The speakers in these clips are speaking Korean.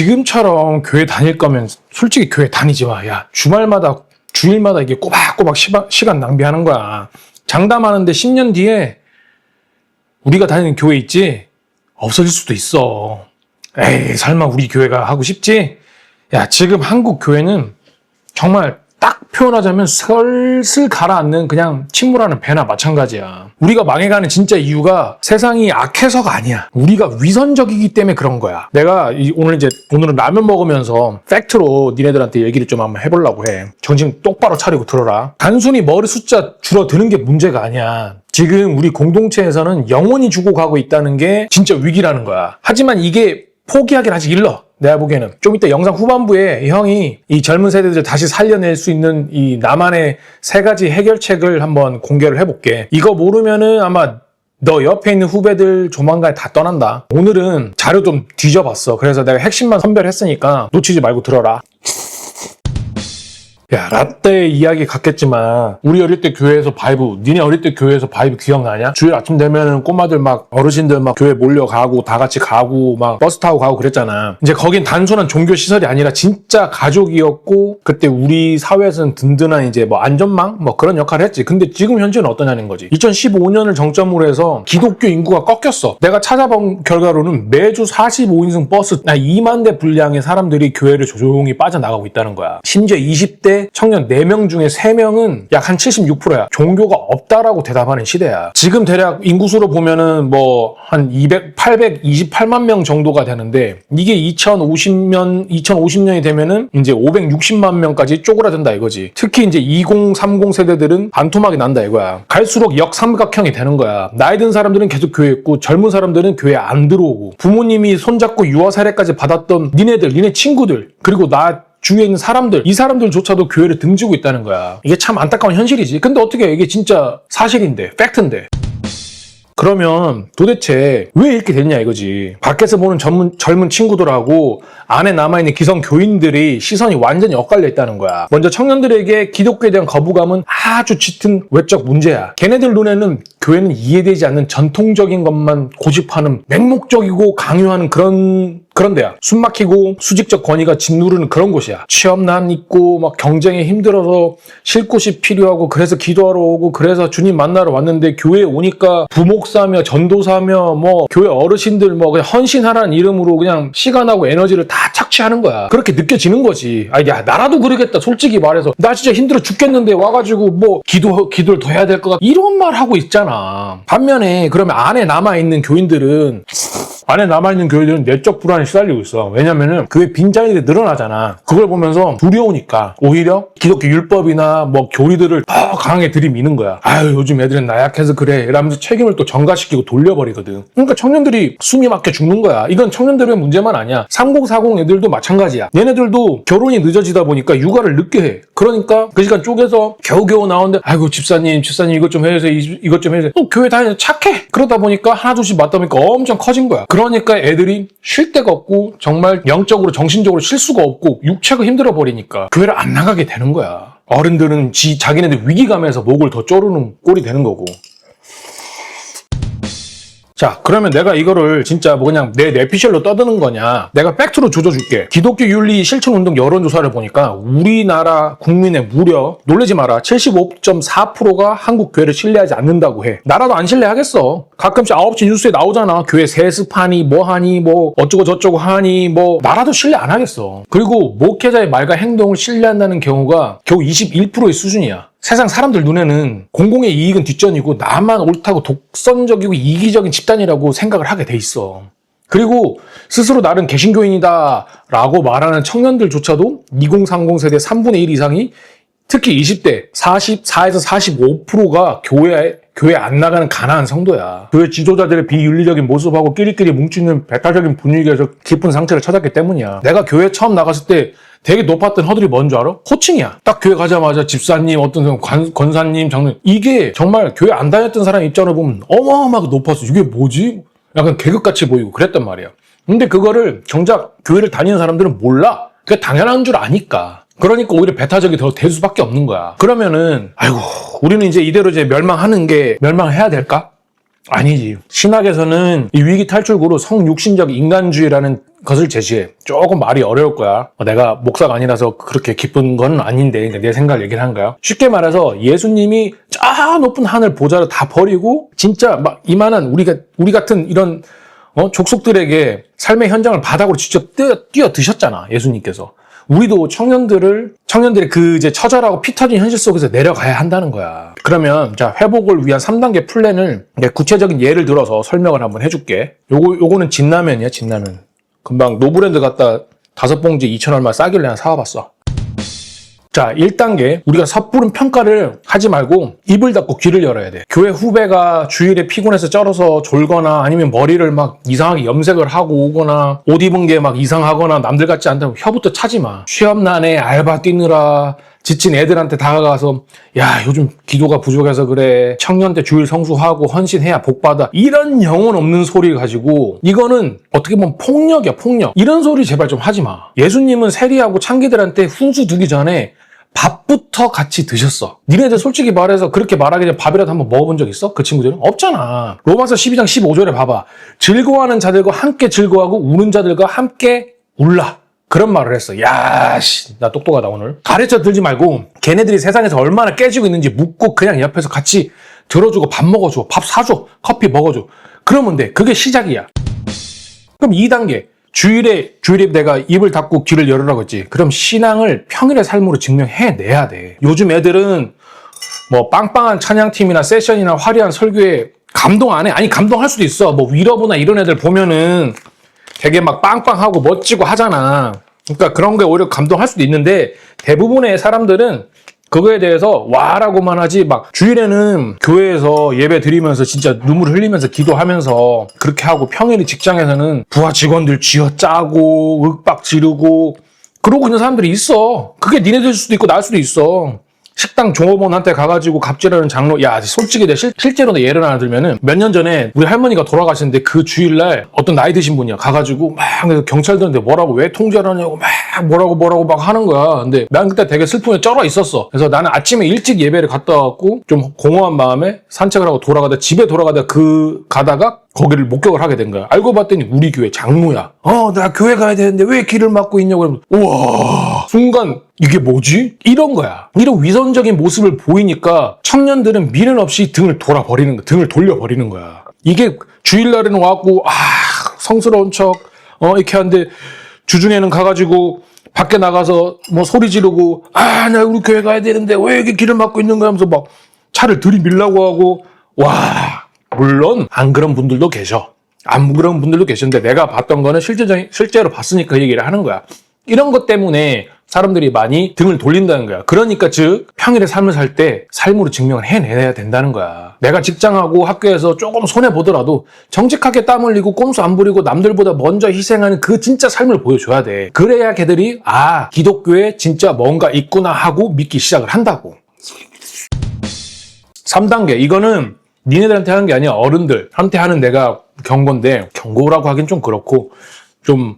지금처럼 교회 다닐 거면 솔직히 교회 다니지 마. 야, 주일마다 이게 꼬박꼬박 시간 낭비하는 거야. 장담하는데 10년 뒤에 우리가 다니는 교회 있지? 없어질 수도 있어. 에이, 설마 우리 교회가 하고 싶지? 야, 지금 한국 교회는 정말 딱 표현하자면 슬슬 가라앉는 그냥 침몰하는 배나 마찬가지야. 우리가 망해가는 진짜 이유가 세상이 악해서가 아니야. 우리가 위선적이기 때문에 그런 거야. 내가 오늘은 라면 먹으면서 팩트로 니네들한테 얘기를 좀 한번 해보려고 해. 정신 똑바로 차리고 들어라. 단순히 머리 숫자 줄어드는 게 문제가 아니야. 지금 우리 공동체에서는 영원히 죽어가고 있다는 게 진짜 위기라는 거야. 하지만 이게 포기하긴 아직 일러. 내가 보기에는 좀 이따 영상 후반부에 형이 이 젊은 세대들 다시 살려낼 수 있는 이 나만의 3가지 해결책을 한번 공개를 해볼게. 이거 모르면은 아마 너 옆에 있는 후배들 조만간 다 떠난다. 오늘은 자료 좀 뒤져봤어. 그래서 내가 핵심만 선별했으니까 놓치지 말고 들어라. 야, 라떼 이야기 같겠지만 우리 어릴 때 교회에서 바이브, 니네 어릴 때 교회에서 바이브 기억나냐? 주일 아침 되면은 꼬마들 막 어르신들 막 교회 몰려가고 다 같이 가고 막 버스 타고 가고 그랬잖아. 이제 거긴 단순한 종교 시설이 아니라 진짜 가족이었고 그때 우리 사회에서는 든든한 이제 뭐 안전망 뭐 그런 역할을 했지. 근데 지금 현재는 어떠냐는 거지. 2015년을 정점으로 해서 기독교 인구가 꺾였어. 내가 찾아본 결과로는 매주 45인승 버스 2만 대 분량의 사람들이 교회를 조용히 빠져나가고 있다는 거야. 심지어 20대 청년 4명 중에 3명은 약 한 76%야. 종교가 없다라고 대답하는 시대야. 지금 대략 인구수로 보면은 뭐 한 828만 명 정도가 되는데 이게 2050년이 되면은 이제 560만 명까지 쪼그라든다 이거지. 특히 이제 2030 세대들은 반토막이 난다 이거야. 갈수록 역삼각형이 되는 거야. 나이 든 사람들은 계속 교회에 있고 젊은 사람들은 교회에 안 들어오고 부모님이 손잡고 유아 세례까지 받았던 니네 친구들 그리고 나 주위에 있는 사람들, 이 사람들조차도 교회를 등지고 있다는 거야. 이게 참 안타까운 현실이지. 근데 어떻게 이게 진짜 사실인데, 팩트인데. 그러면 도대체 왜 이렇게 됐냐 이거지. 밖에서 보는 젊은 친구들하고 안에 남아있는 기성 교인들이 시선이 완전히 엇갈려 있다는 거야. 먼저 청년들에게 기독교에 대한 거부감은 아주 짙은 외적 문제야. 걔네들 눈에는 교회는 이해되지 않는 전통적인 것만 고집하는 맹목적이고 강요하는 그런 데야. 숨막히고 수직적 권위가 짓누르는 그런 곳이야. 취업난 있고 막 경쟁에 힘들어서 쉴 곳이 필요하고 그래서 기도하러 오고 그래서 주님 만나러 왔는데 교회에 오니까 부목사며 전도사며 뭐 교회 어르신들 뭐 그냥 헌신하라는 이름으로 그냥 시간하고 에너지를 다 착취하는 거야. 그렇게 느껴지는 거지. 야 나라도 그러겠다. 솔직히 말해서 나 진짜 힘들어 죽겠는데 와가지고 뭐 기도를 더 해야 될 것 같아. 이런 말 하고 있잖아. 반면에 그러면 안에 남아있는 교인들은 내적 불안에 시달리고 있어. 왜냐면은 교회 빈자리들이 늘어나잖아. 그걸 보면서 두려우니까 오히려 기독교 율법이나 뭐 교리들을 더 강하게 들이미는 거야. 아유 요즘 애들은 나약해서 그래 이러면서 책임을 또 전가시키고 돌려버리거든. 그러니까 청년들이 숨이 막혀 죽는 거야. 이건 청년들의 문제만 아니야. 3040 애들도 마찬가지야. 얘네들도 결혼이 늦어지다 보니까 육아를 늦게 해. 그러니까 그 시간 쪼개서 겨우겨우 나오는데 아이고 집사님 이것 좀 해주세요. 이것 좀 해주세요. 또 교회 다니면서 착해. 그러다 보니까 하나둘씩 맞다 보니까 엄청 커진 거야. 그러니까 애들이 쉴 데가 없고 정말 영적으로 정신적으로 쉴 수가 없고 육체가 힘들어 버리니까 교회를 안 나가게 되는 거야. 어른들은 자기네들 위기감에서 목을 더 조르는 꼴이 되는 거고. 자, 그러면 내가 이거를 진짜 뭐 그냥 내 뇌피셜로 떠드는 거냐? 내가 팩트로 조져줄게. 기독교 윤리 실천운동 여론조사를 보니까 우리나라 국민의 무려 놀라지 마라 75.4%가 한국 교회를 신뢰하지 않는다고 해. 나라도 안 신뢰하겠어. 가끔씩 9시 뉴스에 나오잖아. 교회 세습하니 뭐하니 뭐 어쩌고 저쩌고 하니 뭐 나라도 신뢰 안 하겠어. 그리고 목회자의 말과 행동을 신뢰한다는 경우가 겨우 21%의 수준이야. 세상 사람들 눈에는 공공의 이익은 뒷전이고 나만 옳다고 독선적이고 이기적인 집단이라고 생각을 하게 돼 있어. 그리고 스스로 나는 개신교인이다 라고 말하는 청년들조차도 2030 세대 3분의 1 이상이 특히 20대 44에서 45%가 교회 안 나가는 가난한 성도야. 교회 지도자들의 비윤리적인 모습하고 끼리끼리 뭉치는 배타적인 분위기에서 깊은 상처를 찾았기 때문이야. 내가 교회 처음 나갔을 때 되게 높았던 허들이 뭔 줄 알아? 호칭이야. 딱 교회 가자마자 집사님, 어떤 권사님, 장로님. 이게 정말 교회 안 다녔던 사람 입장으로 보면 어마어마하게 높았어. 이게 뭐지? 약간 계급같이 보이고 그랬단 말이야. 근데 그거를 정작 교회를 다니는 사람들은 몰라. 그게 당연한 줄 아니까. 그러니까 오히려 배타적이 더 될 수밖에 없는 거야. 그러면은 아이고 우리는 이제 이대로 멸망해야 될까? 아니지. 신학에서는 이 위기 탈출구로 성육신적 인간주의라는 것을 제시해. 조금 말이 어려울 거야. 내가 목사가 아니라서 그렇게 기쁜 건 아닌데, 그러니까 내 생각을 얘기를 한 거야. 쉽게 말해서 예수님이 저 높은 하늘 보좌를 다 버리고 진짜 막 이만한 우리 같은 이런 족속들에게 삶의 현장을 바닥으로 직접 뛰어 드셨잖아, 예수님께서. 우리도 청년들의 그 이제 처절하고 피 터진 현실 속에서 내려가야 한다는 거야. 그러면 자, 회복을 위한 3단계 플랜을 구체적인 예를 들어서 설명을 한번 해줄게. 요거는 진라면이야, 진라면. 금방 노브랜드 갔다 5봉지 2,000 얼마 싸길래 하나 사와봤어. 자, 1단계 우리가 섣부른 평가를 하지 말고 입을 닫고 귀를 열어야 돼. 교회 후배가 주일에 피곤해서 쩔어서 졸거나 아니면 머리를 막 이상하게 염색을 하고 오거나 옷 입은 게 막 이상하거나 남들 같지 않다고 혀부터 차지 마. 취업난에 알바 뛰느라 지친 애들한테 다가가서 야, 요즘 기도가 부족해서 그래. 청년 때 주일 성수하고 헌신해야 복받아. 이런 영혼 없는 소리 가지고 이거는 어떻게 보면 폭력이야, 폭력. 이런 소리 제발 좀 하지 마. 예수님은 세리하고 창기들한테 훈수 두기 전에 밥부터 같이 드셨어. 니네들 솔직히 말해서 그렇게 말하기 전에 밥이라도 한번 먹어본 적 있어? 그 친구들은? 없잖아. 로마서 12장 15절에 봐봐. 즐거워하는 자들과 함께 즐거워하고 우는 자들과 함께 울라. 그런 말을 했어. 야, 씨, 나 똑똑하다 오늘. 가르쳐 들지 말고 걔네들이 세상에서 얼마나 깨지고 있는지 묻고 그냥 옆에서 같이 들어주고 밥 먹어줘. 밥 사줘. 커피 먹어줘. 그러면 돼. 그게 시작이야. 그럼 2단계. 주일에 내가 입을 닫고 귀를 열으라고 했지. 그럼 신앙을 평일의 삶으로 증명해내야 돼. 요즘 애들은 뭐 빵빵한 찬양팀이나 세션이나 화려한 설교에 감동 안 해. 아니, 감동할 수도 있어. 뭐 위러브나 이런 애들 보면은 되게 막 빵빵하고 멋지고 하잖아. 그러니까 그런 게 오히려 감동할 수도 있는데 대부분의 사람들은 그거에 대해서 와라고만 하지 막 주일에는 교회에서 예배 드리면서 진짜 눈물 흘리면서 기도하면서 그렇게 하고 평일에 직장에서는 부하 직원들 쥐어짜고 윽박 지르고 그러고 있는 사람들이 있어. 그게 니네들 수도 있고 날 수도 있어. 식당 종업원한테 가가지고 갑질하는 장로, 야, 솔직히 실제로 내 예를 하나 들면은 몇 년 전에 우리 할머니가 돌아가시는데 그 주일날 어떤 나이 드신 분이야. 가가지고 막 경찰들한테 뭐라고 왜 통제를 하냐고 막 뭐라고 막 하는 거야. 근데 난 그때 되게 슬픔에 쩔어 있었어. 그래서 나는 아침에 일찍 예배를 갔다 왔고 좀 공허한 마음에 산책을 하고 집에 돌아가다 가다가 거기를 목격을 하게 된 거야. 알고 봤더니 우리 교회 장로야. 나 교회 가야 되는데 왜 길을 막고 있냐고 그러면 우와, 순간 이게 뭐지? 이런 거야. 이런 위선적인 모습을 보이니까 청년들은 미련 없이 등을 돌려버리는 거야. 이게 주일날에는 와갖고 성스러운 척 이렇게 하는데 주중에는 가가지고 밖에 나가서 뭐 소리 지르고 나 우리 교회 가야 되는데 왜 이렇게 길을 막고 있는 거야 하면서 막 차를 들이밀라고 하고 와, 물론 안 그런 분들도 계셔. 안 그런 분들도 계시는데 내가 봤던 거는 실제로 봤으니까 그 얘기를 하는 거야. 이런 것 때문에 사람들이 많이 등을 돌린다는 거야. 그러니까 즉 평일에 삶을 살 때 삶으로 증명을 해내야 된다는 거야. 내가 직장하고 학교에서 조금 손해보더라도 정직하게 땀 흘리고 꼼수 안 부리고 남들보다 먼저 희생하는 그 진짜 삶을 보여줘야 돼. 그래야 걔들이 기독교에 진짜 뭔가 있구나 하고 믿기 시작을 한다고. 3단계 이거는 니네들한테 하는 게 아니야. 어른들한테 하는 내가 경고인데 경고라고 하긴 좀 그렇고 좀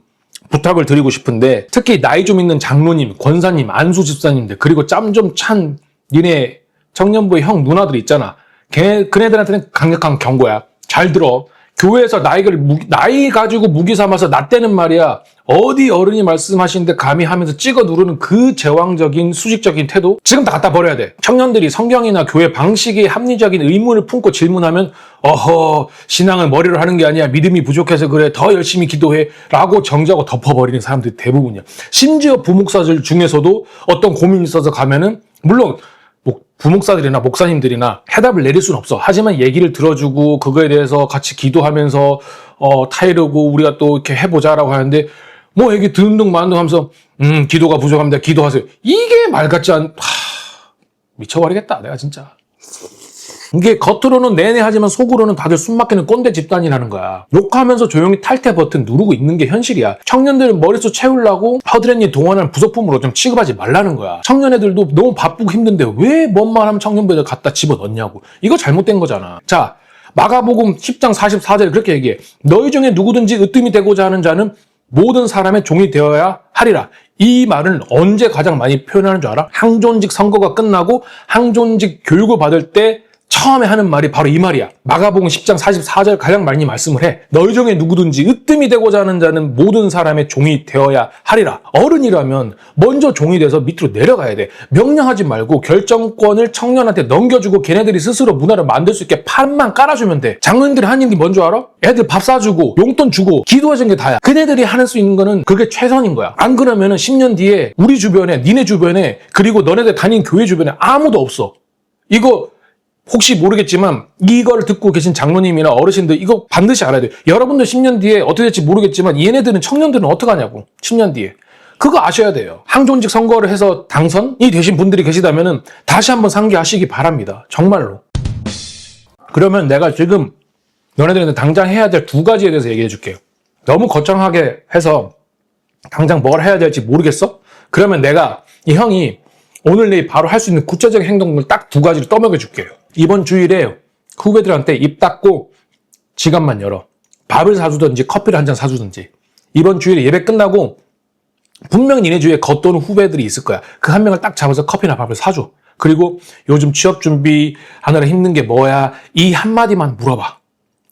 부탁을 드리고 싶은데 특히 나이 좀 있는 장로님, 권사님, 안수 집사님들 그리고 짬 좀 찬 니네 청년부의 형 누나들 있잖아. 그네들한테는 강력한 경고야. 잘 들어. 교회에서 나이 가지고 무기 삼아서 나 때는 말이야. 어디 어른이 말씀하시는데 감히 하면서 찍어 누르는 그 제왕적인 수직적인 태도 지금 다 갖다 버려야 돼. 청년들이 성경이나 교회 방식에 합리적인 의문을 품고 질문하면 신앙은 머리로 하는 게 아니야. 믿음이 부족해서 그래. 더 열심히 기도해. 라고 정지하고 덮어버리는 사람들이 대부분이야. 심지어 부목사들 중에서도 어떤 고민이 있어서 가면은 물론 부목사들이나 목사님들이나 해답을 내릴 수는 없어. 하지만 얘기를 들어주고 그거에 대해서 같이 기도하면서 타이르고 우리가 또 이렇게 해보자라고 하는데 뭐 얘기 듣는 둥 마는 둥 하면서 기도가 부족합니다. 기도하세요. 이게 말 같지 미쳐버리겠다. 내가 진짜. 이게 겉으로는 내내 하지만 속으로는 다들 숨막히는 꼰대 집단이라는 거야. 욕하면서 조용히 탈퇴 버튼 누르고 있는 게 현실이야. 청년들은 머릿속 채우려고 허드렛일 동원하는 부속품으로 좀 취급하지 말라는 거야. 청년 애들도 너무 바쁘고 힘든데 왜 뭔 말 하면 청년부들 갖다 집어넣냐고. 이거 잘못된 거잖아. 자, 마가복음 10장 44절에 그렇게 얘기해. 너희 중에 누구든지 으뜸이 되고자 하는 자는 모든 사람의 종이 되어야 하리라. 이 말은 언제 가장 많이 표현하는 줄 알아? 항존직 선거가 끝나고 항존직 교육을 받을 때 처음에 하는 말이 바로 이 말이야. 마가복음 10장 44절 가장 많이 말씀을 해. 너희 중에 누구든지 으뜸이 되고자 하는 자는 모든 사람의 종이 되어야 하리라. 어른이라면 먼저 종이 돼서 밑으로 내려가야 돼. 명령하지 말고 결정권을 청년한테 넘겨주고 걔네들이 스스로 문화를 만들 수 있게 판만 깔아주면 돼. 장로님들이 하는 일이 뭔 줄 알아? 애들 밥 사주고 용돈 주고 기도해주는 게 다야. 그네들이 할 수 있는 거는 그게 최선인 거야. 안 그러면은 10년 뒤에 우리 주변에, 니네 주변에, 그리고 너네들 다닌 교회 주변에 아무도 없어. 이거 혹시 모르겠지만 이걸 듣고 계신 장로님이나 어르신들 이거 반드시 알아야 돼요. 여러분들 10년 뒤에 어떻게 될지 모르겠지만 얘네들은 청년들은 어떡하냐고. 10년 뒤에. 그거 아셔야 돼요. 항존직 선거를 해서 당선이 되신 분들이 계시다면 다시 한번 상기하시기 바랍니다. 정말로. 그러면 내가 지금 너네들한테 당장 해야 될 두 가지에 대해서 얘기해 줄게요. 너무 거창하게 해서 당장 뭘 해야 될지 모르겠어? 그러면 내가 이 형이 오늘 내일 바로 할 수 있는 구체적인 행동을 딱 두 가지를 떠먹여 줄게요. 이번 주일에 후배들한테 입 닫고 지갑만 열어. 밥을 사주든지 커피를 한 잔 사주든지. 이번 주일에 예배 끝나고 분명 니네 주위에 겉도는 후배들이 있을 거야. 그 한 명을 딱 잡아서 커피나 밥을 사줘. 그리고 요즘 취업 준비하느라 힘든 게 뭐야? 이 한마디만 물어봐.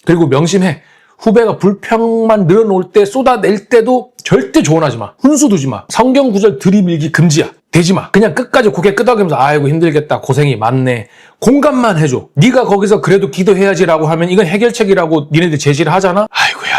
그리고 명심해. 후배가 불평만 늘어놓을 때 쏟아낼 때도 절대 조언하지 마. 훈수 두지 마. 성경 구절 들이밀기 금지야. 되지 마. 그냥 끝까지 고개 끄덕이면서 아이고 힘들겠다. 고생이 많네. 공감만 해줘. 네가 거기서 그래도 기도해야지라고 하면 이건 해결책이라고 니네들 제시를 하잖아. 아이고야.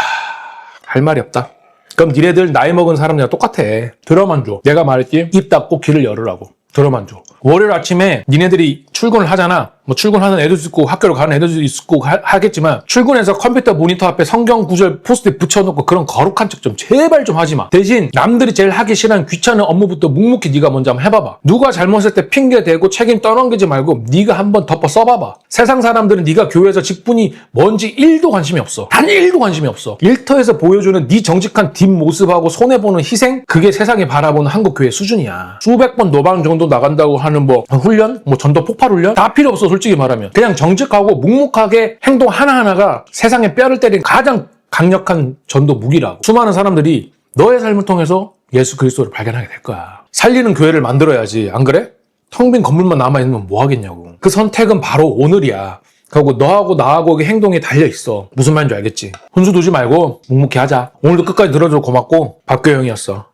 할 말이 없다. 그럼 니네들 나이 먹은 사람들이랑 똑같아. 들어만 줘. 내가 말했지? 입 닫고 귀를 열으라고. 들어만 줘. 월요일 아침에 니네들이 출근을 하잖아. 뭐 출근하는 애들도 있고 학교를 가는 애들도 있고 하겠지만 출근해서 컴퓨터 모니터 앞에 성경 구절 포스트잇 붙여놓고 그런 거룩한 척 좀 제발 좀 하지 마. 대신 남들이 제일 하기 싫어하는 귀찮은 업무부터 묵묵히 네가 먼저 한번 해봐봐. 누가 잘못했을 때 핑계 대고 책임 떠넘기지 말고 네가 한번 덮어 써봐봐. 세상 사람들은 네가 교회에서 직분이 뭔지 1도 관심이 없어. 단 1도 관심이 없어. 일터에서 보여주는 네 정직한 뒷모습하고 손해보는 희생? 그게 세상이 바라보는 한국교회 수준이야. 수백 번 노방 정도 나간다고 하는 뭐 훈련? 뭐 전도 폭발 훈련? 다 필요 없어. 솔직히 말하면. 그냥 정직하고 묵묵하게 행동 하나하나가 세상에 뼈를 때리는 가장 강력한 전도 무기라고. 수많은 사람들이 너의 삶을 통해서 예수 그리스도를 발견하게 될 거야. 살리는 교회를 만들어야지. 안 그래? 텅 빈 건물만 남아있으면 뭐 하겠냐고. 그 선택은 바로 오늘이야. 그리고 너하고 나하고 행동이 달려있어. 무슨 말인지 알겠지? 훈수 두지 말고 묵묵히 하자. 오늘도 끝까지 들어줘서 고맙고 박교영이었어.